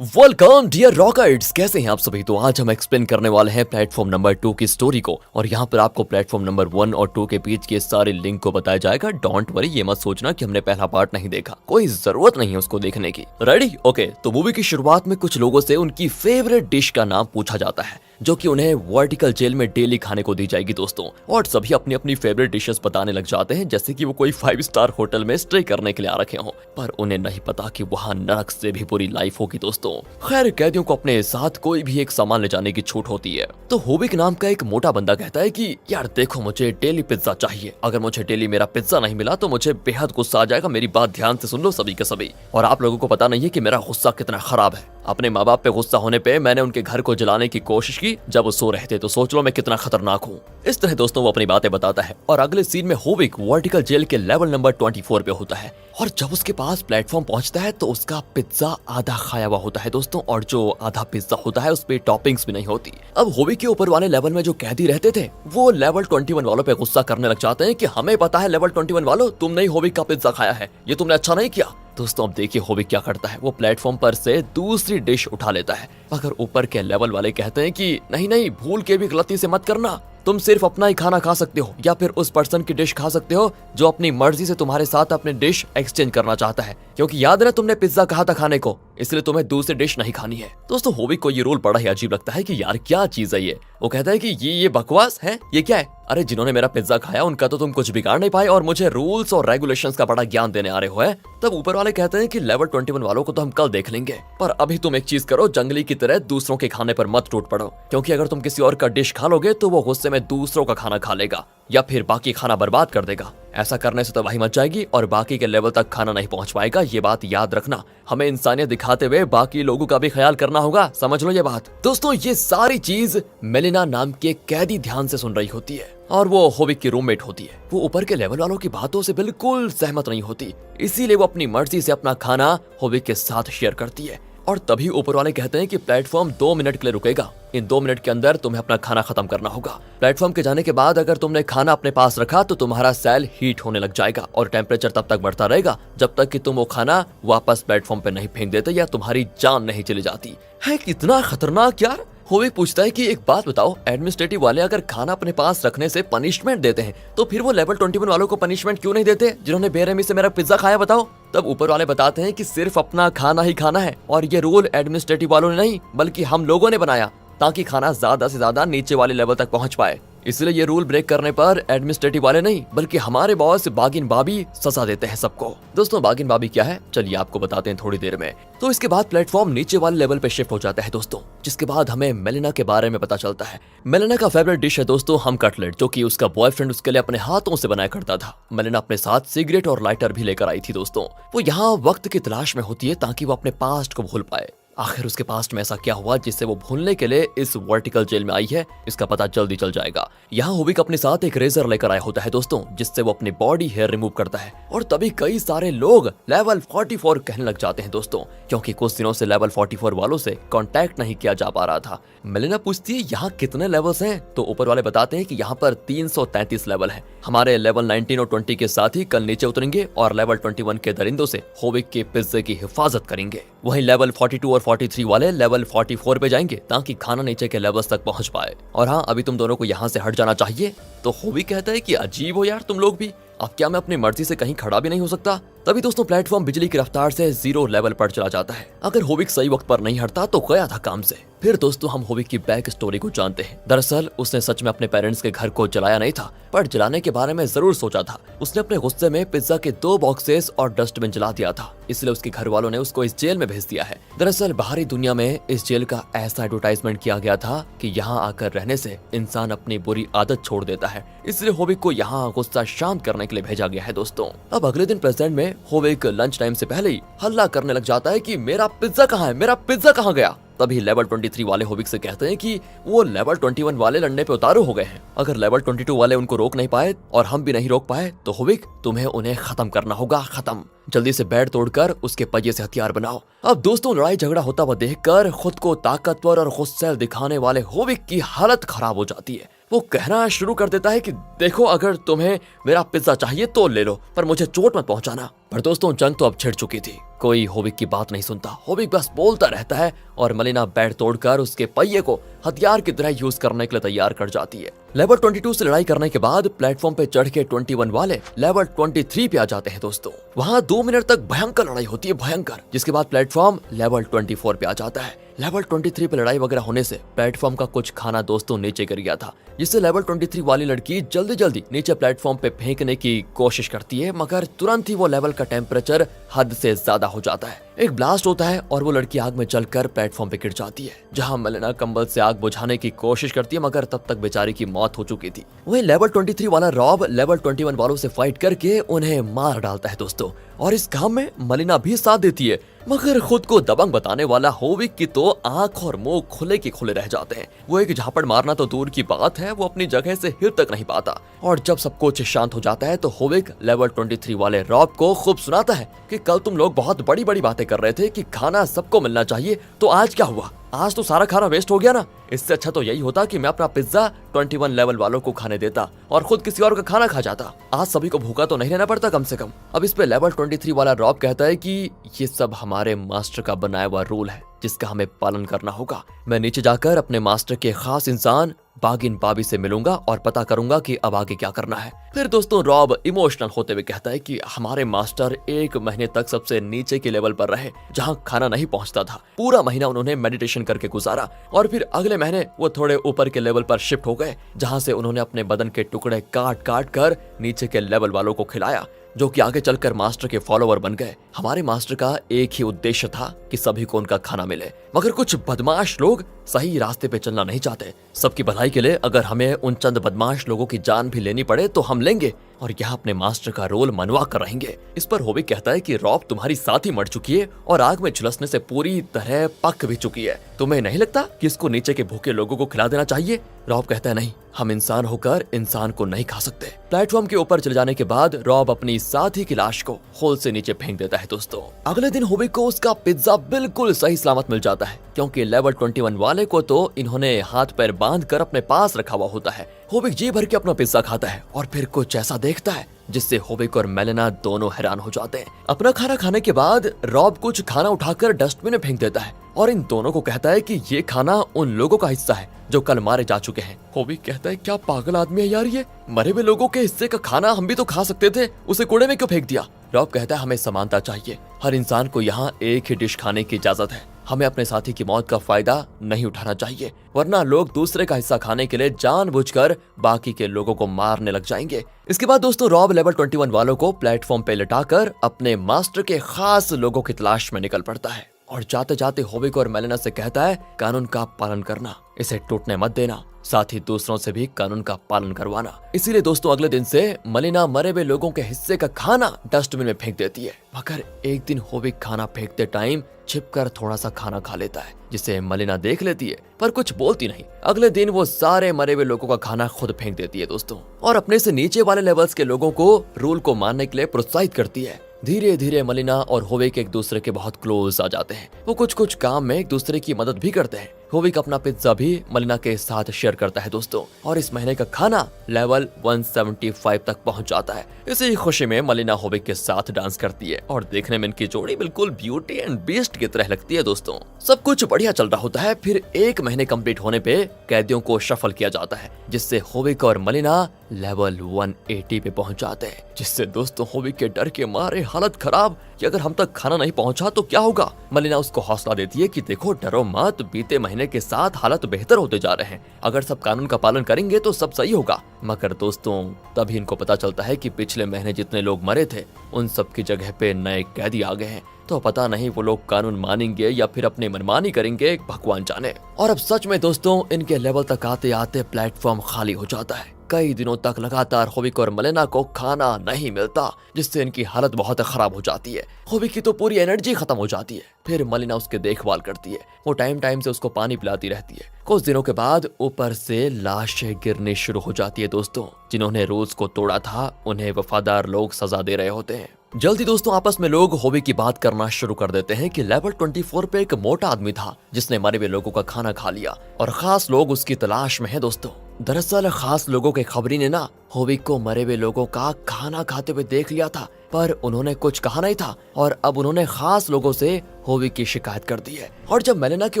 Welcome dear rockets, कैसे हैं आप सभी। तो आज हम एक्सप्लेन करने वाले हैं प्लेटफॉर्म नंबर 2 की स्टोरी को, और यहाँ पर आपको प्लेटफॉर्म नंबर 1 और 2 के बीच के सारे लिंक को बताया जाएगा। डोंट वरी, ये मत सोचना कि हमने पहला पार्ट नहीं देखा, कोई जरूरत नहीं है उसको देखने की। रेडी? ओके। तो मूवी की शुरुआत में कुछ लोगों से उनकी फेवरेट डिश का नाम पूछा जाता है, जो कि उन्हें वर्टिकल जेल में डेली खाने को दी जाएगी दोस्तों। और सभी अपनी अपनी फेवरेट डिशेस बताने लग जाते हैं, जैसे कि वो कोई 5 स्टार होटल में स्टे करने के लिए आ रखे हों। पर उन्हें नहीं पता कि वहाँ नरक से भी बुरी लाइफ होगी दोस्तों। खैर, कैदियों को अपने साथ कोई भी एक सामान ले जाने की छूट होती है। तो होबिक नाम का एक मोटा बंदा कहता है कि यार देखो, मुझे डेली पिज्जा चाहिए। अगर मुझे डेली मेरा पिज्जा नहीं मिला तो मुझे बेहद गुस्सा आ जाएगा। मेरी बात ध्यान से सुन लो सभी के सभी। और आप लोगों को पता नहीं है कि मेरा गुस्सा कितना खराब है। अपने माँ बाप पे गुस्सा होने पे मैंने उनके घर को जलाने की कोशिश की जब वो सो रहे थे, तो सोच लो मैं कितना खतरनाक हूँ। इस तरह दोस्तों वो अपनी बातें बताता है। और अगले सीन में होबिक वर्टिकल जेल के लेवल नंबर 24 पे होता है, और जब उसके पास प्लेटफॉर्म पहुंचता है तो उसका पिज्जा आधा खाया हुआ होता है दोस्तों। और जो आधा पिज्जा होता है उस पे टॉपिंग्स भी नहीं होती। अब होबिक के ऊपर वाले लेवल में जो कैदी रहते थे वो लेवल 21 वालों पे गुस्सा करने लग जाते हैं कि हमें पता है लेवल 21 वालों, तुमने ही होबिक का पिज्जा खाया है, ये तुमने अच्छा नहीं किया। दोस्तों अब देखिए होबिक क्या करता है। वो प्लेटफॉर्म पर से दूसरी डिश उठा लेता है, मगर ऊपर के लेवल वाले कहते हैं कि नहीं नहीं, भूल के भी गलती से मत करना। तुम सिर्फ अपना ही खाना खा सकते हो, या फिर उस पर्सन की डिश खा सकते हो जो अपनी मर्जी से तुम्हारे साथ अपनी डिश एक्सचेंज करना चाहता है। क्योंकि याद है तुमने पिज्जा कहा था खाने को, इसलिए तुम्हें दूसरी डिश नहीं खानी है। दोस्तों होबिक को ये रूल बड़ा ही अजीब लगता है कि यार क्या चीज है ये। वो कहता है कि ये बकवास है, ये क्या है। अरे जिन्होंने मेरा पिज्जा खाया उनका तो तुम कुछ बिगाड़ नहीं पाए, और मुझे रूल्स और रेगुलेशंस का बड़ा ज्ञान देने आ रहे हो है। तब ऊपर वाले कहते हैं कि लेवल 21 वालों को तो हम कल देख लेंगे, पर अभी तुम एक चीज करो, जंगली की तरह दूसरों के खाने पर मत टूट पड़ो। क्योंकि अगर तुम किसी और का डिश खा लोगे तो वो गुस्से में दूसरों का खाना खा लेगा, या फिर बाकी खाना बर्बाद कर देगा। ऐसा करने से तबाही मच जाएगी और बाकी के लेवल तक खाना नहीं पहुंच पाएगा। ये बात याद रखना, हमें इंसानियत दिखाते हुए बाकी लोगों का भी ख्याल करना होगा, समझ लो ये बात। दोस्तों ये सारी चीज मेलिना नाम के कैदी ध्यान से सुन रही होती है, और वो होबिक की रूममेट होती है। वो ऊपर के लेवल वालों की बातों से बिल्कुल सहमत नहीं होती, इसीलिए वो अपनी मर्जी से अपना खाना होबिक के साथ शेयर करती है। और तभी ऊपर वाले कहते हैं कि प्लेटफॉर्म 2 मिनट के लिए रुकेगा, इन 2 मिनट के अंदर तुम्हें अपना खाना खत्म करना होगा। प्लेटफॉर्म के जाने के बाद अगर तुमने खाना अपने पास रखा तो तुम्हारा सेल हीट होने लग जाएगा, और टेम्परेचर तब तक बढ़ता रहेगा जब तक कि तुम वो खाना वापस प्लेटफॉर्म पे नहीं फेंक देते या तुम्हारी जान नहीं चली जाती है। कितना खतरनाक यार। होबिक पूछता है कि एक बात बताओ, एडमिनिस्ट्रेटिव वाले अगर खाना अपने पास रखने से पनिशमेंट देते हैं तो फिर वो लेवल 21 वालों को पनिशमेंट क्यों नहीं देते, जिन्होंने बेरहमी से मेरा पिज्जा खाया, बताओ। तब ऊपर वाले बताते हैं कि सिर्फ अपना खाना ही खाना है, और ये रूल एडमिनिस्ट्रेटिव वालों ने नहीं बल्कि हम लोगों ने बनाया, ताकि खाना ज्यादा से ज्यादा नीचे वाले लेवल तक पहुंच पाए। इसलिए ये रूल ब्रेक करने पर एडमिनिस्ट्रेटिव वाले नहीं बल्कि हमारे बॉस बागिन बाबी सजा देते हैं सबको। दोस्तों बागिन बाबी क्या है, चलिए आपको बताते हैं थोड़ी देर में। तो इसके बाद प्लेटफॉर्म नीचे वाले लेवल पे शिफ्ट हो जाता है दोस्तों, जिसके बाद हमें मेलिना के बारे में पता चलता है। मेलिना का फेवरेट डिश है दोस्तों हम कटलेट, जो कि उसका बॉयफ्रेंड उसके लिए अपने हाथों से बनाया करता था। मेलिना अपने साथ सिगरेट और लाइटर भी लेकर आई थी दोस्तों। वो यहाँ वक्त की तलाश में होती है ताकि वो अपने पास्ट को भूल पाए। आखिर उसके पास्ट में ऐसा क्या हुआ जिससे वो भूलने के लिए इस वर्टिकल जेल में आई है, इसका पता जल्दी चल जाएगा। यहाँ होबिक अपने साथ एक रेजर लेकर आया होता है दोस्तों, जिससे वो अपनी बॉडी हेयर रिमूव करता है। और तभी कई सारे लोग लेवल 44 कहने लग जाते हैं दोस्तों, क्योंकि कुछ दिनों से लेवल 44 वालों से कांटेक्ट नहीं किया जा पा रहा था। मेलिना पूछती है यहाँ कितने लेवल्स हैं, तो ऊपर वाले बताते हैं कि यहाँ पर 333 लेवल है। हमारे लेवल 19 और 20 के साथ ही कल नीचे उतरेंगे और लेवल 21 के दरिंदों से होबिक के पिज्जे की हिफाजत करेंगे। वहीं लेवल 42 और 43 वाले लेवल 44 पे जाएंगे ताकि खाना नीचे के लेवल्स तक पहुंच पाए। और हाँ, अभी तुम दोनों को यहाँ से हट जाना चाहिए। तो होबिक कहता है कि अजीब हो यार तुम लोग भी, अब क्या मैं अपनी मर्जी से कहीं खड़ा भी नहीं हो सकता। तभी दोस्तों प्लेटफॉर्म बिजली की रफ्तार से 0 लेवल पर चला जाता है। अगर होबिक सही वक्त पर नहीं हटता तो गया था काम से। फिर दोस्तों हम होबिक की बैक स्टोरी को जानते हैं। दरअसल उसने सच में अपने पेरेंट्स के घर को जलाया नहीं था, पर जलाने के बारे में जरूर सोचा था। उसने अपने गुस्से में पिज्जा के 2 बॉक्सेस और डस्टबिन जला दिया था, इसलिए उसके घर वालों ने उसको इस जेल में भेज दिया है। दरअसल बाहरी दुनिया में इस जेल का ऐसा एडवर्टाइजमेंट किया गया था कि यहाँ आकर रहने से इंसान अपनी बुरी आदत छोड़ देता है, इसलिए होबिक को यहाँ गुस्सा शांत करने के लिए भेजा गया है दोस्तों। अब अगले दिन प्रेजेंट में होबिक लंच टाइम से पहले ही हल्ला करने लग जाता है कि मेरा पिज्जा कहाँ है, मेरा पिज्जा कहाँ गया। तभी लेवल 23 वाले होबिक से कहते हैं कि वो लेवल 21 वाले लड़ने पे उतारू हो गए हैं। अगर लेवल 22 वाले उनको रोक नहीं पाए और हम भी नहीं रोक पाए तो होबिक तुम्हें उन्हें खत्म करना होगा, खत्म। जल्दी से बेड तोड़कर उसके पहिए से हथियार बनाओ। अब दोस्तों लड़ाई झगड़ा होता हुआ देखकर खुद को ताकतवर और गुस्सैल दिखाने वाले होबिक की हालत खराब हो जाती है। वो कहना शुरू कर देता है कि देखो, अगर तुम्हें मेरा पिज्जा चाहिए तो ले लो, पर मुझे चोट मत पहुंचाना। पर दोस्तों जंग तो अब छिड़ चुकी थी, कोई होविक की बात नहीं सुनता। होविक बस बोलता रहता है और मलिना बेड तोड़कर उसके पहिए को हथियार की तरह यूज करने के लिए तैयार कर जाती है। लेवल 22 से लड़ाई करने के बाद प्लेटफॉर्म पे चढ़ के 21 वाले लेवल 23 पे आ जाते हैं दोस्तों। वहाँ 2 मिनट तक भयंकर लड़ाई होती है, भयंकर, जिसके बाद प्लेटफॉर्म लेवल 24 पे आ जाता है। लेवल 23 पे लड़ाई वगैरह होने से प्लेटफॉर्म का कुछ खाना दोस्तों नीचे गिर गया था, जिससे लेवल 23 वाली लड़की जल्दी जल्दी नीचे प्लेटफॉर्म पे फेंकने की कोशिश करती है, मगर तुरंत ही वो लेवल का टेम्परेचर हद से ज्यादा हो जाता है। एक ब्लास्ट होता है और वो लड़की आग में जलकर प्लेटफॉर्म पे गिर जाती है, जहां मलिना कंबल से आग बुझाने की कोशिश करती है, मगर तब तक बेचारी की मौत हो चुकी थी। वहीं लेवल 23 वाला रॉब लेवल 21 वालों से फाइट करके उन्हें मार डालता है दोस्तों, और इस काम में मलिना भी साथ देती है, मगर खुद को दबंग बताने वाला होविक की तो आंख और मुंह खुले के खुले रह जाते हैं। वो एक झापड़ मारना तो दूर की बात है, वो अपनी जगह से हिल तक नहीं पाता। और जब सब कुछ शांत हो जाता है तो होविक लेवल 23 वाले रॉब को खूब सुनाता है कि कल तुम लोग बहुत बड़ी बड़ी बातें कर रहे थे कि खाना सबको मिलना चाहिए, तो आज क्या हुआ? आज तो सारा खाना वेस्ट हो गया ना। इससे अच्छा तो यही होता कि मैं अपना पिज्जा 21 लेवल वालों को खाने देता और खुद किसी और का खाना खा जाता। आज सभी को भूखा तो नहीं रहना पड़ता कम से कम। अब इस पे लेवल 23 वाला रॉब कहता है कि ये सब हमारे मास्टर का बनाया हुआ रूल है, जिसका हमें पालन करना होगा। मैं नीचे जाकर अपने मास्टर के खास इंसान बागिन बाबी से मिलूंगा और पता करूंगा कि अब आगे क्या करना है। फिर दोस्तों रॉब इमोशनल होते हुए कहता है कि हमारे मास्टर 1 महीने तक सबसे नीचे के लेवल पर रहे, जहां खाना नहीं पहुंचता था। पूरा महीना उन्होंने मेडिटेशन करके गुजारा और फिर अगले महीने वो थोड़े ऊपर के लेवल पर शिफ्ट हो गए, जहां से उन्होंने अपने बदन के टुकड़े काट काट कर नीचे के लेवल वालों को खिलाया, जो कि आगे चलकर मास्टर के फॉलोवर बन गए। हमारे मास्टर का एक ही उद्देश्य था कि सभी को उनका खाना मिले, मगर कुछ बदमाश लोग सही रास्ते पे चलना नहीं चाहते। सबकी भलाई के लिए अगर हमें उन चंद बदमाश लोगों की जान भी लेनी पड़े तो हम लेंगे, और यहाँ अपने मास्टर का रोल मनवा कर रहेंगे। इस पर होविक कहता है कि रॉब तुम्हारी साथी मर चुकी है और आग में झुलसने से पूरी तरह पक भी चुकी है। तुम्हें नहीं लगता कि इसको नीचे के भूखे लोगों को खिला देना चाहिए? रॉब कहता है नहीं, हम इंसान होकर इंसान को नहीं खा सकते। प्लेटफॉर्म के ऊपर चले जाने के बाद रॉब अपनी साथी की लाश को होल से नीचे फेंक देता है दोस्तों। अगले दिन होविक को उसका पिज्जा बिल्कुल सही सलामत मिल जाता है, क्योंकि लेवल 21 वाले को तो इन्होंने हाथ पैर बांध कर अपने पास रखा हुआ होता है। होविक जी भर के अपना पिज्जा खाता है और फिर कुछ ऐसा देखता है जिससे होविक और मेलेना दोनों हैरान हो जाते हैं। अपना खाना खाने के बाद रॉब कुछ खाना उठाकर डस्टबिन में फेंक देता है और इन दोनों को कहता है कि ये खाना उन लोगों का हिस्सा है जो कल मारे जा चुके हैं। होविक कहता है क्या पागल आदमी है यार ये, मरे हुए लोगों के हिस्से का खाना हम भी तो खा सकते थे, उसे कूड़े में क्यों फेंक दिया? रॉब कहता है हमें समानता चाहिए, हर इंसान को यहाँ एक ही डिश खाने की इजाजत है। हमें अपने साथी की मौत का फायदा नहीं उठाना चाहिए, वरना लोग दूसरे का हिस्सा खाने के लिए जानबूझकर बाकी के लोगों को मारने लग जाएंगे। इसके बाद दोस्तों रॉब लेवल 21 वालों को प्लेटफॉर्म पे लिटाकर अपने मास्टर के खास लोगों की तलाश में निकल पड़ता है और जाते जाते होविक और मेलेना से कहता है कानून का पालन करना, इसे टूटने मत देना, साथ ही दूसरों से भी कानून का पालन करवाना। इसीलिए दोस्तों अगले दिन से मलिना मरे हुए लोगों के हिस्से का खाना डस्टबिन में फेंक देती है, मगर एक दिन होविक खाना फेंकते टाइम छिपकर थोड़ा सा खाना खा लेता है, जिसे मलिना देख लेती है पर कुछ बोलती नहीं। अगले दिन वो सारे मरे हुए लोगों का खाना खुद फेंक देती है दोस्तों, और अपने से नीचे वाले लेवल्स के लोगों को रूल को मानने के लिए प्रोत्साहित करती है। धीरे धीरे मलिना और होविक एक दूसरे के बहुत क्लोज आ जाते हैं। वो कुछ कुछ काम में एक दूसरे की मदद भी करते हैं। होविक अपना पिज्जा भी मलिना के साथ शेयर करता है दोस्तों, और इस महीने का खाना लेवल 175 तक पहुंच जाता है। इसी खुशी में मलिना होविक के साथ डांस करती है और देखने में इनकी जोड़ी बिल्कुल ब्यूटी एंड बीस्ट की तरह लगती है दोस्तों। सब कुछ बढ़िया चल रहा होता है। फिर 1 महीने कंप्लीट होने पे कैदियों को शफल किया जाता है, जिससे होविक और मलिना लेवल 180 पे पहुंच जाते हैं, जिससे दोस्तों होविक के डर के मारे हालत खराब कि अगर हम तक खाना नहीं पहुंचा तो क्या होगा। मलिना उसको हौसला देती है कि देखो डरो मत, बीते महीने के साथ हालत बेहतर होते जा रहे हैं, अगर सब कानून का पालन करेंगे तो सब सही होगा। मगर दोस्तों तभी इनको पता चलता है कि पिछले महीने जितने लोग मरे थे उन सब की जगह पे नए कैदी आ गए हैं, तो पता नहीं वो लोग कानून मानेंगे या फिर अपनी मनमानी करेंगे, भगवान जाने। और अब सच में दोस्तों इनके लेवल तक आते आते प्लेटफॉर्म खाली हो जाता है। कई दिनों तक लगातार होविक और मलिना को खाना नहीं मिलता, जिससे इनकी हालत बहुत खराब हो जाती है। होविक की तो पूरी एनर्जी खत्म हो जाती है। फिर मलिना उसके देखभाल करती है, वो टाइम टाइम से उसको पानी पिलाती रहती है। कुछ दिनों के बाद ऊपर से लाशें गिरनी शुरू हो जाती है दोस्तों। जिन्होंने रूल्स को तोड़ा था उन्हें वफादार लोग सजा दे रहे होते हैं। जल्दी दोस्तों आपस में लोग होविक की बात करना शुरू कर देते हैं कि लेवल 24 पे एक मोटा आदमी था जिसने मरे हुए लोगों का खाना खा लिया और खास लोग उसकी तलाश में हैं दोस्तों। दरअसल खास लोगों के खबरी ने ना होविक को मरे हुए लोगों का खाना खाते हुए देख लिया था, पर उन्होंने कुछ कहा नहीं था और अब उन्होंने खास लोगों से होविक की शिकायत कर दी है। और जब मेलिना के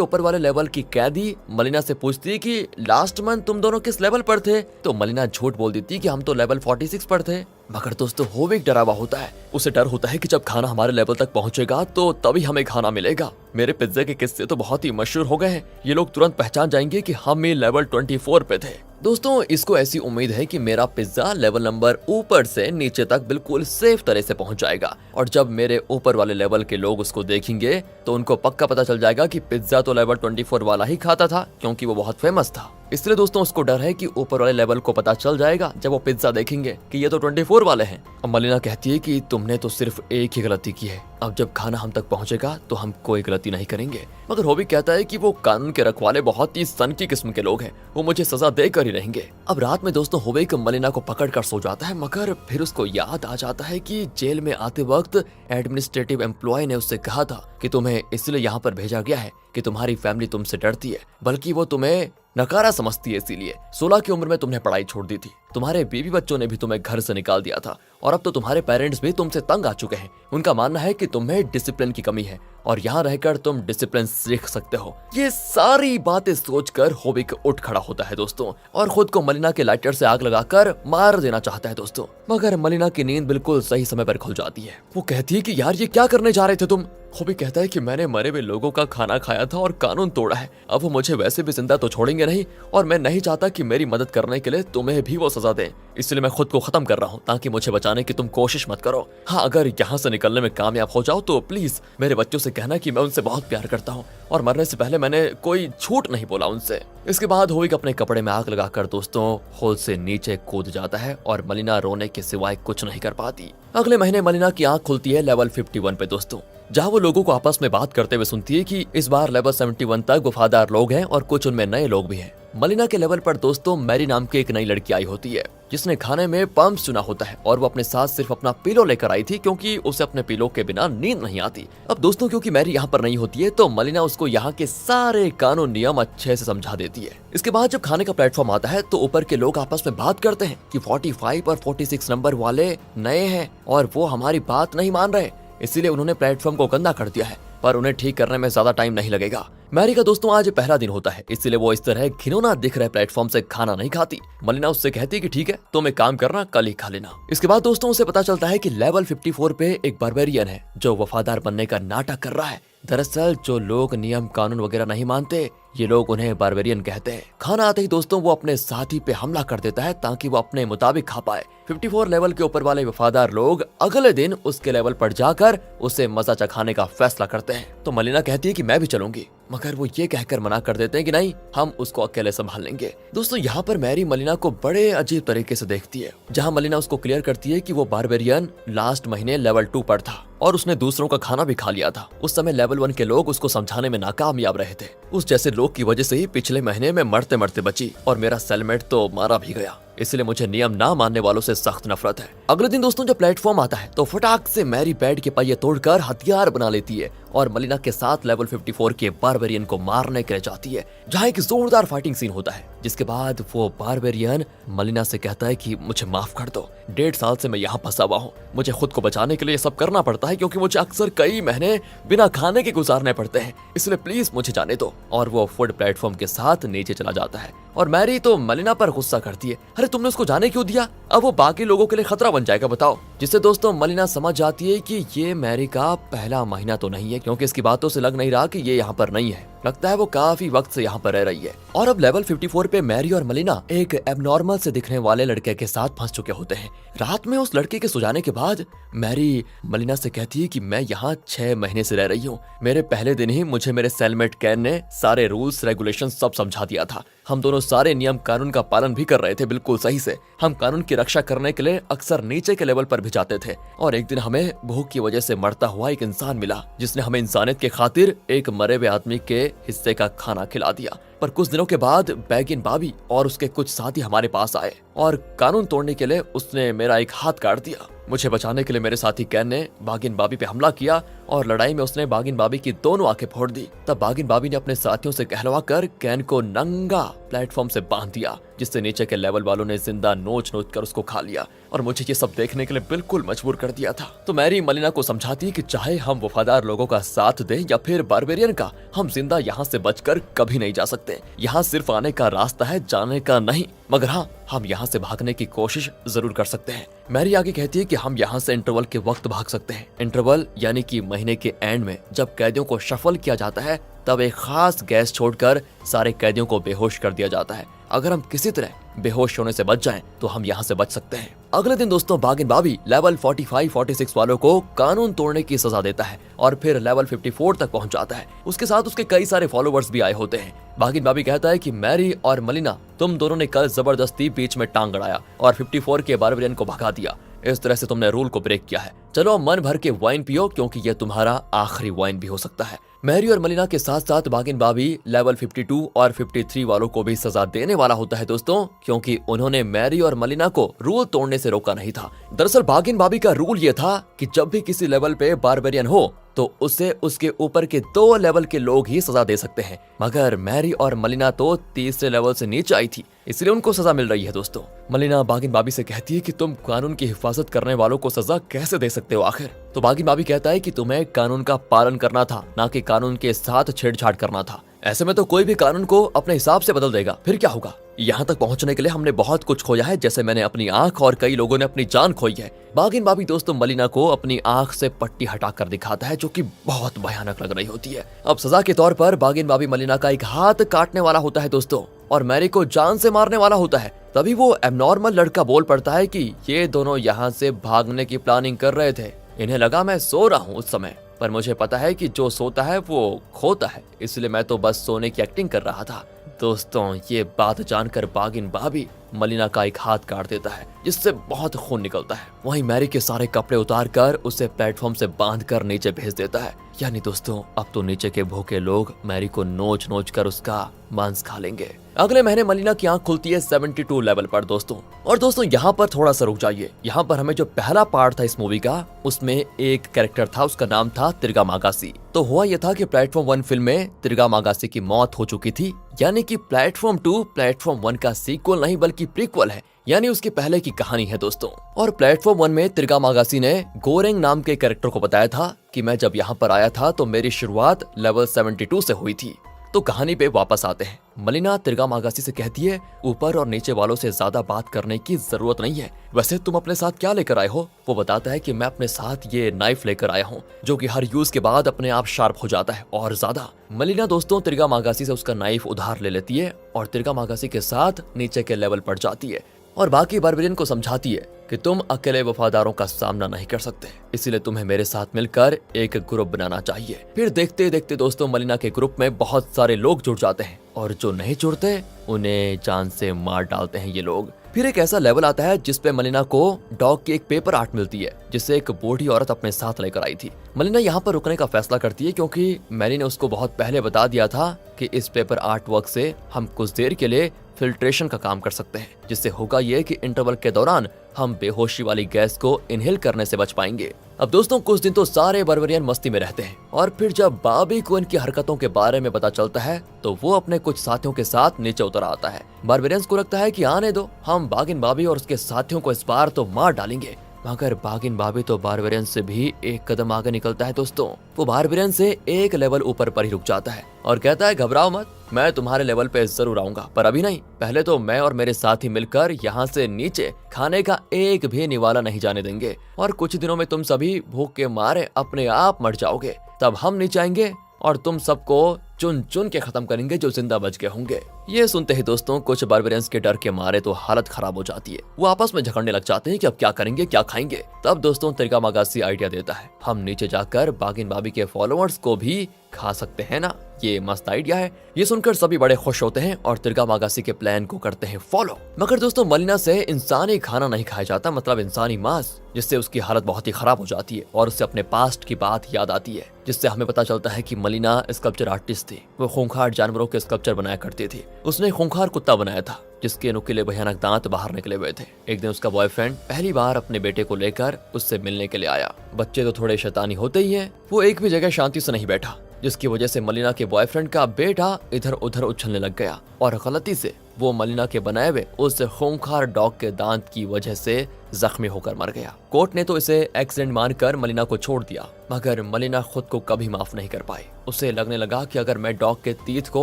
ऊपर वाले लेवल की कैदी मलिना से पूछती कि लास्ट मंथ तुम दोनों किस लेवल पर थे, तो मलिना झूठ बोल देती कि हम तो लेवल 46 पर थे। मगर दोस्तों होविक डरा हुआ होता है, उसे डर होता है कि जब खाना हमारे लेवल तक पहुंचेगा तो तभी हमें खाना मिलेगा। मेरे पिज्जे के किस्से तो बहुत ही मशहूर हो गए हैं, ये लोग तुरंत पहचान जाएंगे कि हम ये लेवल 24 पे थे। दोस्तों इसको ऐसी उम्मीद है कि मेरा पिज्जा लेवल नंबर ऊपर से नीचे तक बिल्कुल सेफ तरह से पहुंच जाएगा, और जब मेरे ऊपर वाले लेवल के लोग उसको देखेंगे तो उनको पक्का पता चल जाएगा कि पिज्जा तो लेवल 24 वाला ही खाता था, क्योंकि वो बहुत फेमस था। इसलिए दोस्तों उसको डर है कि ऊपर वाले लेवल को पता चल जाएगा जब वो पिज्जा देखेंगे कि ये तो 24 वाले हैं। अब मलिना कहती है कि तुमने तो सिर्फ एक ही गलती की है, अब जब खाना हम तक पहुंचेगा तो हम कोई गलती नहीं करेंगे। मगर होविक कहता है कि वो कानून के रखवाले बहुत ही सनकी किस्म के लोग हैं, वो मुझे सजा देकर ही रहेंगे। अब रात में दोस्तों होविक मलिना को पकड़ कर सो जाता है, मगर फिर उसको याद आ जाता है कि जेल में आते वक्त एडमिनिस्ट्रेटिव एम्प्लॉय ने उससे कहा था कि तुम्हें इसलिए यहाँ पर भेजा गया है कि तुम्हारी फैमिली तुमसे डरती है, बल्कि वो तुम्हें नकारा समझती है, इसीलिए 16 की उम्र में तुमने पढ़ाई छोड़ दी थी, तुम्हारे बीवी बच्चों ने भी तुम्हें घर से निकाल दिया था, और अब तो तुम्हारे पेरेंट्स भी तुमसे तंग आ चुके हैं। उनका मानना है कि तुम्हें डिसिप्लिन की कमी है और यहाँ रहकर तुम डिसिप्लिन सीख सकते हो। ये सारी बातें सोचकर होविक उठ खड़ा होता है दोस्तों, और खुद को मलिना के लाइटर से आग लगाकर मार देना चाहता है दोस्तों। मगर मलिना की नींद बिल्कुल सही समय पर खुल जाती है। वो कहती है कि यार ये क्या करने जा रहे थे तुम। होविक कहता है कि मैंने मरे हुए लोगों का खाना खाया था और कानून तोड़ा है, अब वो मुझे वैसे भी जिंदा तो छोड़ेंगे नहीं, और मैं नहीं चाहता कि मेरी मदद करने के लिए तुम्हें भी वो सजा दें, इसलिए मैं खुद को खत्म कर रहा हूँ ताकि मुझे बचाने की तुम कोशिश मत करो। हाँ, अगर यहाँ से निकलने में कामयाब हो जाओ तो प्लीज मेरे बच्चों से कहना कि मैं उनसे बहुत प्यार करता हूँ और मरने से पहले मैंने कोई झूठ नहीं बोला उनसे। इसके बाद होविक अपने कपड़े में आग लगाकर दोस्तों होल से नीचे कूद जाता है और मलिना रोने के सिवाय कुछ नहीं कर पाती। अगले महीने मलिना की आंख खुलती है लेवल 51 पे दोस्तों, जहाँ वो लोगों को आपस में बात करते हुए सुनती है कि इस बार लेवल 71 तक वफादार लोग हैं और कुछ उनमें नए लोग भी हैं। मलिना के लेवल पर दोस्तों मैरी नाम की एक नई लड़की आई होती है, जिसने खाने में पम्प्स चुना होता है, और वो अपने साथ सिर्फ अपना पिलो लेकर आई थी क्योंकि उसे अपने पिलो के बिना नींद नहीं आती। अब दोस्तों क्योंकि मैरी यहाँ पर नहीं होती है तो मलिना उसको यहाँ के सारे कानून नियम अच्छे से समझा देती है। इसके बाद जब खाने का प्लेटफॉर्म आता है तो ऊपर के लोग आपस में बात करते हैं कि 45 और 46 नंबर वाले नए हैं और वो हमारी बात नहीं मान रहे, इसीलिए उन्होंने प्लेटफॉर्म को गंदा कर दिया है, पर उन्हें ठीक करने में ज्यादा टाइम नहीं लगेगा। मैरी का दोस्तों आज पहला दिन होता है, इसलिए वो इस तरह घिनौना दिख रहे प्लेटफॉर्म से खाना नहीं खाती। मलिना उससे कहती कि ठीक है तुम एक काम करना, कल ही खा लेना। इसके बाद दोस्तों उसे पता चलता है कि लेवल 54 पे एक बारबेरियन है जो वफादार बनने का नाटक कर रहा है। दरअसल जो लोग नियम कानून वगैरह नहीं मानते ये लोग उन्हें बारबेरियन कहते हैं। खाना आते ही दोस्तों वो अपने साथी पे हमला कर देता है ताकि वो अपने मुताबिक खा पाए। 54 लेवल के ऊपर वाले वफादार लोग अगले दिन उसके लेवल पर जाकर उसे मजा चखाने का फैसला करते हैं। तो मलिना कहती है कि मैं भी चलूंगी, मगर वो ये कहकर मना कर देते हैं कि नहीं, हम उसको अकेले संभाल लेंगे। दोस्तों यहाँ पर मैरी मलिना को बड़े अजीब तरीके से देखती है, जहाँ मलिना उसको क्लियर करती है कि वो बारबेरियन लास्ट महीने लेवल 2 पर था और उसने दूसरों का खाना भी खा लिया था। उस समय लेवल 1 के लोग उसको समझाने में नाकामयाब रहे थे। उस जैसे लोग की वजह से ही पिछले महीने में मरते मरते बची और मेरा सेलमेट तो मारा भी गया, इसलिए मुझे नियम ना मानने वालों से सख्त नफरत है। अगले दिन दोस्तों जब प्लेटफॉर्म आता है तो फटाक से मैरी बेड के पहिए तोड़कर हथियार बना लेती है और मलिना के साथ लेवल 54 के बारबेरियन को मारने के लिए जाती है, जहाँ एक जोरदार फाइटिंग सीन होता है। जिसके बाद वो बारबेरियन मलिना से कहता है कि मुझे माफ कर दो, 1.5 साल से मैं यहाँ फंसा हुआ हूँ, मुझे खुद को बचाने के लिए सब करना पड़ता है क्योंकि मुझे अक्सर कई महीने बिना खाने के गुजारने पड़ते हैं, इसलिए प्लीज मुझे जाने दो। और वो फूड प्लेटफॉर्म के साथ नीचे चला जाता है और मैरी तो मलिना पर गुस्सा करती है, अरे तुमने उसको जाने क्यों दिया, अब वो बाकी लोगों के लिए खतरा बन जाएगा बताओ। जिससे दोस्तों मलिना समझ जाती है कि ये मैरी का पहला महीना तो नहीं है, क्योंकि इसकी बातों से लग नहीं रहा कि ये यहाँ पर नहीं है, लगता है वो काफी वक्त से यहाँ पर रह रही है। और अब लेवल 54 पे मैरी और मलिना एक एबनॉर्मल से दिखने वाले लड़के के साथ फंस चुके होते हैं। रात में उस लड़के के सो जाने के बाद मैरी मलिना से कहती है कि मैं यहाँ 6 महीने से रह रही हूँ, मेरे पहले दिन ही मुझे मेरे सेलमेट कैन ने सारे रूल्स रेगुलेशन सब समझा दिया था, हम दोनों सारे नियम कानून का पालन भी कर रहे थे बिल्कुल सही से, हम कानून की रक्षा करने के लिए अक्सर नीचे के लेवल पर भी जाते थे और एक दिन हमें भूख की वजह से मरता हुआ एक इंसान मिला जिसने हमें इंसानियत के खातिर एक मरे हुए आदमी के हिस्से का खाना खिला दिया, पर कुछ दिनों के बाद बैगिन बाबी और उसके कुछ साथी हमारे पास आए और कानून तोड़ने के लिए उसने मेरा एक हाथ काट दिया। मुझे बचाने के लिए मेरे साथी कैन ने बागिन बाबी पे हमला किया और लड़ाई में उसने बागिन बाबी की दोनों आंखें फोड़ दी। तब बागिन बाबी ने अपने साथियों से कहलवा कर कैन को नंगा प्लेटफॉर्म से बांध दिया, जिससे नीचे के लेवल वालों ने जिंदा नोच नोच कर उसको खा लिया और मुझे ये सब देखने के लिए बिल्कुल मजबूर कर दिया था। तो मैरी मलिना को समझाती कि चाहे हम वफादार लोगों का साथ दें या फिर बारबेरियन का, हम जिंदा यहाँ से बचकर कभी नहीं जा सकते। यहाँ सिर्फ आने का रास्ता है, जाने का नहीं। मगर हाँ, हम यहाँ से भागने की कोशिश जरूर कर सकते हैं। मैरी आगे कहती है कि हम यहाँ से इंटरवल के वक्त भाग सकते हैं। इंटरवल यानी कि महीने के एंड में जब कैदियों को शफल किया जाता है, तब एक खास गैस छोड़कर सारे कैदियों को बेहोश कर दिया जाता है। अगर हम किसी तरह बेहोश होने से बच जाएं, तो हम यहाँ से बच सकते हैं। अगले दिन दोस्तों बागिन बाबी लेवल 45-46 वालों को कानून तोड़ने की सजा देता है और फिर लेवल 54 तक पहुँच जाता है। उसके साथ उसके कई सारे फॉलोवर्स भी आए होते हैं। बागिन बाबी कहता है कि मैरी और मलिना, तुम दोनों ने कल जबरदस्ती बीच में टांग अड़ाया और 54 के बारबेरियन को भगा दिया। इस तरह से तुमने रूल को ब्रेक किया है। चलो मन भर के वाइन पियो, क्योंकि ये तुम्हारा आखिरी वाइन भी हो सकता है। मैरी और मलिना के साथ साथ बागिन बाबी लेवल 52 और 53 वालों को भी सजा देने वाला होता है दोस्तों, क्योंकि उन्होंने मैरी और मलिना को रूल तोड़ने से रोका नहीं था। दरअसल बागिन बाबी का रूल ये था कि जब भी किसी लेवल पे बारबेरियन हो तो उसे उसके ऊपर के 2 लेवल के लोग ही सजा दे सकते हैं। मगर मैरी और मलिना तो तीसरे लेवल से नीचे आई थी, इसलिए उनको सजा मिल रही है दोस्तों। मलिना बागिन बाबी से कहती है कि तुम कानून की हिफाजत करने वालों को सजा कैसे दे सकते हो आखिर। तो बागिन बाबी कहता है कि तुम्हें कानून का पालन करना था, ना कि कानून के साथ छेड़छाड़ करना था। ऐसे में तो कोई भी कानून को अपने हिसाब से बदल देगा, फिर क्या होगा। यहाँ तक पहुँचने के लिए हमने बहुत कुछ खोया है, जैसे मैंने अपनी आंख और कई लोगों ने अपनी जान खोई है। बागिन बाबी दोस्तों मलिना को अपनी आंख से पट्टी हटाकर दिखाता है, जो कि बहुत भयानक लग रही होती है। अब सजा के तौर पर बागिन बाबी मलिना का एक हाथ काटने वाला होता है दोस्तों, और मैरी को जान से मारने वाला होता है। तभी वो एबनॉर्मल लड़का बोल पड़ता है कि ये दोनों यहाँ से भागने की प्लानिंग कर रहे थे। इन्हें लगा मैं सो रहा हूँ उस समय, पर मुझे पता है कि जो सोता है वो खोता है, इसलिए मैं तो बस सोने की एक्टिंग कर रहा था। दोस्तों ये बात जानकर बागिन बाबी मलिना का एक हाथ काट देता है, जिससे बहुत खून निकलता है। वहीं मैरी के सारे कपड़े उतार कर उसे प्लेटफॉर्म से बांधकर नीचे भेज देता है। यानी दोस्तों अब तो नीचे के भूखे लोग मैरी को नोच नोच कर उसका मांस खा लेंगे। अगले महीने मलिना की आंख खुलती है 72 लेवल पर दोस्तों। और दोस्तों यहाँ पर थोड़ा सा रुक जाइए। यहाँ पर हमें जो पहला पार्ट था इस मूवी का, उसमें एक कैरेक्टर था, उसका नाम था तिरगा मागासी। तो हुआ यह था कि प्लेटफॉर्म 1 फिल्म में तिरगा मागासी की मौत हो चुकी थी, यानी कि प्लेटफॉर्म 2 प्लेटफॉर्म 1 का सीक्वल नहीं बल्कि प्रीक्वल है, यानी उसके पहले की कहानी है दोस्तों। और प्लेटफॉर्म 1 में तिरगा मागासी ने गोरेंग नाम के कैरेक्टर को बताया था कि मैं जब यहाँ पर आया था तो मेरी शुरुआत लेवल 72 से हुई थी। तो कहानी पे वापस आते हैं। मलिना तिरगा मागासी से कहती है ऊपर और नीचे वालों से ज्यादा बात करने की जरूरत नहीं है। वैसे तुम अपने साथ क्या लेकर आए हो? वो बताता है कि मैं अपने साथ ये नाइफ लेकर आया हूँ, जो कि हर यूज के बाद अपने आप शार्प हो जाता है और ज्यादा। मलिना दोस्तों तिरगा मागासी से उसका नाइफ उधार ले लेती है और तिरगा मागासी के साथ नीचे के लेवल पर जाती है और बाकी बारबेरियन को समझाती है कि तुम अकेले वफादारों का सामना नहीं कर सकते, इसलिए तुम्हें मेरे साथ मिलकर एक ग्रुप बनाना चाहिए। फिर देखते देखते दोस्तों मलिना के ग्रुप में बहुत सारे लोग जुड़ जाते हैं और जो नहीं जुड़ते उन्हें जान से मार डालते हैं ये लोग। फिर एक ऐसा लेवल आता है जिसपे मलिना को डॉग की एक पेपर आर्ट मिलती है, जिसे एक बूढ़ी औरत अपने साथ लेकर आई थी। मलिना यहाँ पर रुकने का फैसला करती है क्योंकि मैरी ने उसको बहुत पहले बता दिया था कि इस पेपर आर्ट वर्क से हम कुछ देर के लिए फिल्ट्रेशन का काम कर सकते हैं, जिससे होगा ये कि इंटरवल के दौरान हम बेहोशी वाली गैस को इनहेल करने से बच पाएंगे। अब दोस्तों कुछ दिन तो सारे बारबेरियन मस्ती में रहते हैं और फिर जब बाबी को इनकी हरकतों के बारे में पता चलता है तो वो अपने कुछ साथियों के साथ नीचे उतर आता है। बारबेरियंस को लगता है कि आने दो, हम बागिन बाबी और उसके साथियों को इस बार तो मार डालेंगे। मगर बागिन बाबी तो बारबेरियन से भी एक कदम आगे निकलता है दोस्तों। वो बारबेरियन से एक लेवल ऊपर पर ही रुक जाता है और कहता है घबराओ मत, मैं तुम्हारे लेवल पे जरूर आऊंगा, पर अभी नहीं। पहले तो मैं और मेरे साथी मिलकर यहाँ से नीचे खाने का एक भी निवाला नहीं जाने देंगे और कुछ दिनों में तुम सभी भूख के मारे अपने आप मर जाओगे। तब हम नीचे आएंगे और तुम सबको चुन चुन के खत्म करेंगे जो जिंदा बच गए होंगे। ये सुनते ही दोस्तों कुछ बारबेरियंस के डर के मारे तो हालत खराब हो जाती है। वो आपस में झगड़ने लग जाते हैं कि अब क्या करेंगे, क्या खाएंगे। तब दोस्तों तिरगा मागासी आइडिया देता है, हम नीचे जाकर बागिन बाबी के फॉलोअर्स को भी खा सकते हैं ना। ये मस्त आइडिया है। ये सुनकर सभी बड़े खुश होते हैं और तिरगा मागासी के प्लान को करते हैं फॉलो। मगर दोस्तों मलिना से इंसानी खाना नहीं खाया जाता, मतलब इंसानी मांस, जिससे उसकी हालत बहुत ही खराब हो जाती है और उससे अपने पास्ट की बात याद आती है, जिससे हमें पता चलता है कि मलिना स्कल्पचर आर्टिस्ट आर्टिस्ट थी। वो खूंखार जानवरों के स्कल्पचर बनाया करती थी। उसने खूंखार कुत्ता बनाया था जिसके नुकीले भयानक दांत बाहर निकले हुए थे। एक दिन उसका बॉयफ्रेंड पहली बार अपने बेटे को लेकर उससे मिलने के लिए आया। बच्चे तो थोड़े शैतानी होते ही हैं। वो एक भी जगह शांति से नहीं बैठा, जिसकी वजह से मलिना के बॉयफ्रेंड का बेटा इधर उधर उछलने लग गया और गलती से वो मलिना के बनाए हुए उस खूंखार डॉग के दांत की वजह से जख्मी होकर मर गया। कोर्ट ने तो इसे एक्सीडेंट मानकर मलिना को छोड़ दिया, मगर मलिना खुद को कभी माफ नहीं कर पाई। उसे लगने लगा कि अगर मैं डॉग के तीत को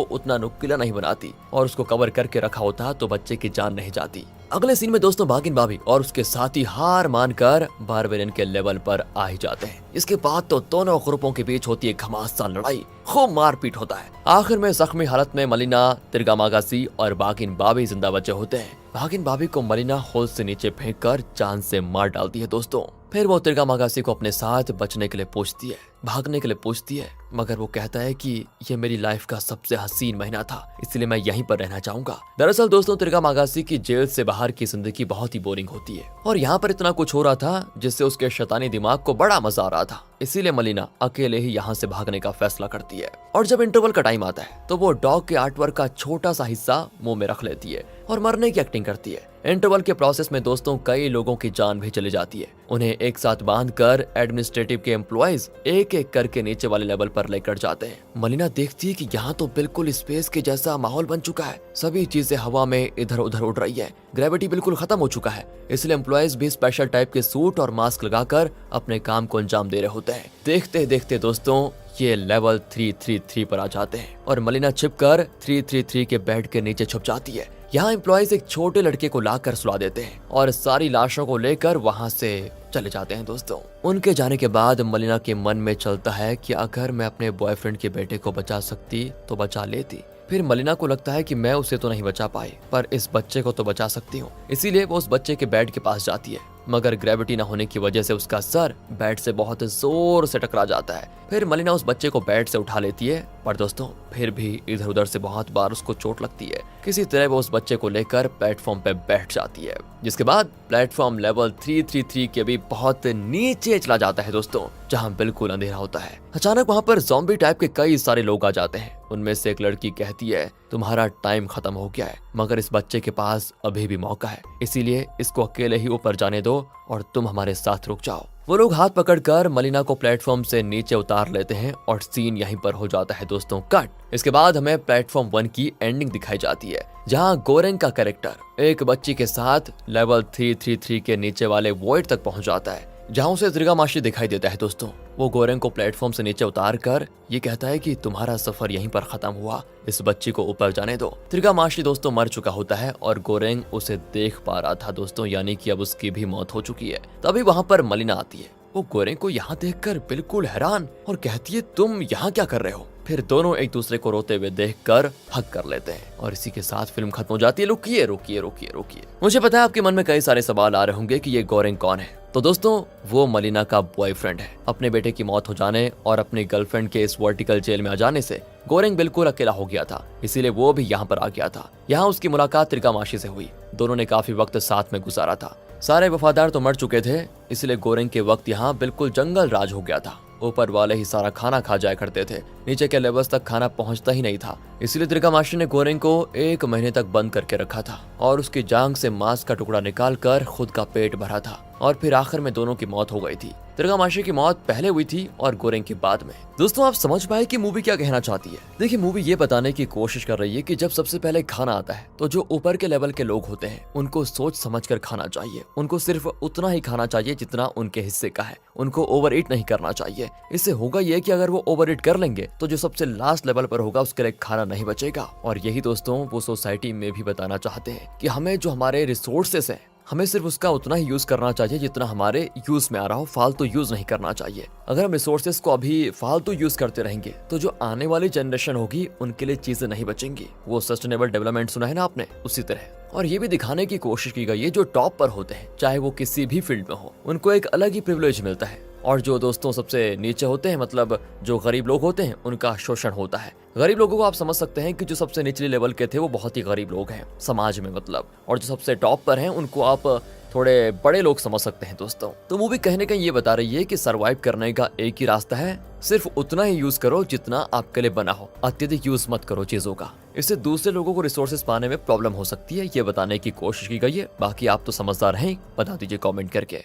उतना नुकीला नहीं बनाती और उसको कवर करके रखा होता तो बच्चे की जान नहीं जाती। अगले सीन में दोस्तों भागिन भाभी और उसके साथी हार मानकर बारबेरियन के लेवल पर आ ही जाते हैं। इसके बाद तो दोनों ग्रुपों के बीच होती है घमासान लड़ाई, खूब मारपीट होता है। आखिर में जख्मी हालत में मलिना, तिरगामागासी और भागिन भाभी जिंदा बचे होते हैं। भागिन भाभी को मलिना होल से नीचे फेंककर जान से मार डालती है दोस्तों। फिर वो तिरगामागासी को अपने साथ बचने के लिए पूछती है, भागने के लिए पूछती है, मगर वो कहता है कि ये मेरी लाइफ का सबसे हसीन महीना था, इसलिए मैं यहीं पर रहना चाहूंगा। दरअसल दोस्तों तिरगामागासी की जेल से बाहर की जिंदगी बहुत ही बोरिंग होती है और यहाँ पर इतना कुछ हो रहा था जिससे उसके शैतानी दिमाग को बड़ा मजा आ रहा था। इसीलिए मलिना अकेले ही यहाँ से भागने का फैसला करती है और जब इंटरवल का टाइम आता है तो वो डॉग के आर्टवर्क का छोटा सा हिस्सा मुंह में रख लेती है और मरने की एक्टिंग करती है। इंटरवल के प्रोसेस में दोस्तों कई लोगों की जान भी चली जाती है। उन्हें एक साथ बांधकर एडमिनिस्ट्रेटिव के एम्प्लॉयज एक एक करके नीचे वाले लेवल पर लेकर जाते हैं। मलिना देखती है कि यहाँ तो बिल्कुल स्पेस के जैसा माहौल बन चुका है, सभी चीजें हवा में इधर उधर उड़ रही है, ग्रेविटी बिल्कुल खत्म हो चुका है। इसलिए एम्प्लॉयज भी स्पेशल टाइप के सूट और मास्क लगाकर अपने काम को अंजाम दे रहे होते हैं। देखते देखते दोस्तों ये लेवल 333 पर आ जाते हैं और मलिना छिपकर 333 के बेड के नीचे छुप जाती है। यहाँ एम्प्लॉयज एक छोटे लड़के को लाकर सुला देते हैं और सारी लाशों को लेकर वहाँ से चले जाते हैं दोस्तों। उनके जाने के बाद मलिना के मन में चलता है कि अगर मैं अपने बॉयफ्रेंड के बेटे को बचा सकती तो बचा लेती। फिर मलिना को लगता है कि मैं उसे तो नहीं बचा पाई पर इस बच्चे को तो बचा सकती हूँ। इसीलिए वो उस बच्चे के बेड के पास जाती है, मगर ग्रेविटी न होने की वजह से उसका सर बेड से बहुत जोर से टकरा जाता है। फिर मलिना उस बच्चे को बेड से उठा लेती है, पर दोस्तों फिर भी इधर उधर से बहुत बार उसको चोट लगती है। किसी तरह वो उस बच्चे को लेकर प्लेटफॉर्म पे बैठ जाती है, जिसके बाद प्लेटफॉर्म लेवल 333 के भी बहुत नीचे चला जाता है दोस्तों, जहाँ बिल्कुल अंधेरा होता है। अचानक वहाँ पर ज़ॉम्बी टाइप के कई सारे लोग आ जाते हैं। उनमें से एक लड़की कहती है तुम्हारा टाइम खत्म हो गया है, मगर इस बच्चे के पास अभी भी मौका है, इसीलिए इसको अकेले ही ऊपर जाने दो और तुम हमारे साथ रुक जाओ। वो लोग हाथ पकड़कर मलिना को प्लेटफॉर्म से नीचे उतार लेते हैं और सीन यहीं पर हो जाता है दोस्तों कट। इसके बाद हमें प्लेटफॉर्म 1 की एंडिंग दिखाई जाती है, जहां गोरेंग का कैरेक्टर एक बच्ची के साथ लेवल 333 के नीचे वाले वॉइड तक पहुंच जाता है, जहां उसे तिरगामाशी दिखाई देता है दोस्तों। वो गोरेंग को प्लेटफॉर्म से नीचे उतार कर ये कहता है कि तुम्हारा सफर यहीं पर खत्म हुआ, इस बच्ची को ऊपर जाने दो। तिरगामाशी दोस्तों मर चुका होता है और गोरेंग उसे देख पा रहा था दोस्तों, यानी कि अब उसकी भी मौत हो चुकी है। तभी वहाँ पर मलिना आती है। वो गोरेंग को यहाँ देखकर बिल्कुल हैरान और कहती है तुम यहाँ क्या कर रहे हो। फिर दोनों एक दूसरे को रोते हुए देखकर हग कर लेते हैं और इसी के साथ फिल्म खत्म हो जाती है। रुकिए रुकिए रुकिए रुकिए, मुझे पता है आपके मन में कई सारे सवाल आ रहे होंगे कि ये गोरेंग कौन है। तो दोस्तों वो मलिना का बॉयफ्रेंड है। अपने बेटे की मौत हो जाने और अपनी गर्लफ्रेंड के इस वर्टिकल जेल में आ जाने से गोरेंग बिल्कुल अकेला हो गया था, इसीलिए वो भी यहाँ पर आ गया था। यहाँ उसकी मुलाकात तिरगामाशी से हुई। दोनों ने काफी वक्त साथ में गुजारा था। सारे वफादार तो मर चुके थे, इसलिए गोरेंग के वक्त यहाँ बिल्कुल जंगल राज हो गया था। ऊपर वाले ही सारा खाना खा जाया करते थे, नीचे के लेवल्स तक खाना पहुंचता ही नहीं था। इसलिए तिरगामाशी ने गोरेंग को 1 महीने तक बंद करके रखा था और उसकी जांग से मांस का टुकड़ा निकालकर खुद का पेट भरा था और फिर आखिर में दोनों की मौत हो गई थी। तिरगामाशी की मौत पहले हुई थी और गोरेंग की बाद में। दोस्तों आप समझ पाए कि मूवी क्या कहना चाहती है। देखिए मूवी ये बताने की कोशिश कर रही है कि जब सबसे पहले खाना आता है तो जो ऊपर के लेवल के लोग होते हैं उनको सोच समझ कर खाना चाहिए। उनको सिर्फ उतना ही खाना चाहिए जितना उनके हिस्से का है, उनको ओवर ईट नहीं करना चाहिए। इससे होगा ये कि अगर वो ओवर ईट कर लेंगे तो जो सबसे लास्ट लेवल पर होगा उसके लिए खाना नहीं बचेगा। और यही दोस्तों वो सोसाइटी में भी बताना चाहते हैं कि हमें जो हमारे रिसोर्सेस है हमें सिर्फ उसका उतना ही यूज करना चाहिए जितना हमारे यूज में आ रहा हो, फालतू यूज नहीं करना चाहिए। अगर हम रिसोर्सेस को अभी फालतू यूज करते रहेंगे तो जो आने वाली जनरेशन होगी उनके लिए चीजें नहीं बचेंगी। वो सस्टेनेबल डेवलपमेंट सुना है ना आपने, उसी तरह। और ये भी दिखाने की कोशिश की गई है जो टॉप पर होते हैं चाहे वो किसी भी फील्ड में हो, उनको एक अलग ही प्रिविलेज मिलता है और जो दोस्तों सबसे नीचे होते हैं मतलब जो गरीब लोग होते हैं उनका शोषण होता है। गरीब लोगों को आप समझ सकते हैं कि जो सबसे निचले लेवल के थे वो बहुत ही गरीब लोग हैं समाज में मतलब, और जो सबसे टॉप पर हैं उनको आप थोड़े बड़े लोग समझ सकते हैं दोस्तों। तो मूवी कहने का ये बता रही है कि सरवाइव करने का एक ही रास्ता है सिर्फ उतना ही यूज करो जितना आपके लिए बना हो, अत्यधिक यूज मत करो चीजों का। इससे दूसरे लोगों को रिसोर्सेज पाने में प्रॉब्लम हो सकती है, ये बताने की कोशिश की गई है। बाकी आप तो समझदार हैं, बता दीजिए कमेंट करके।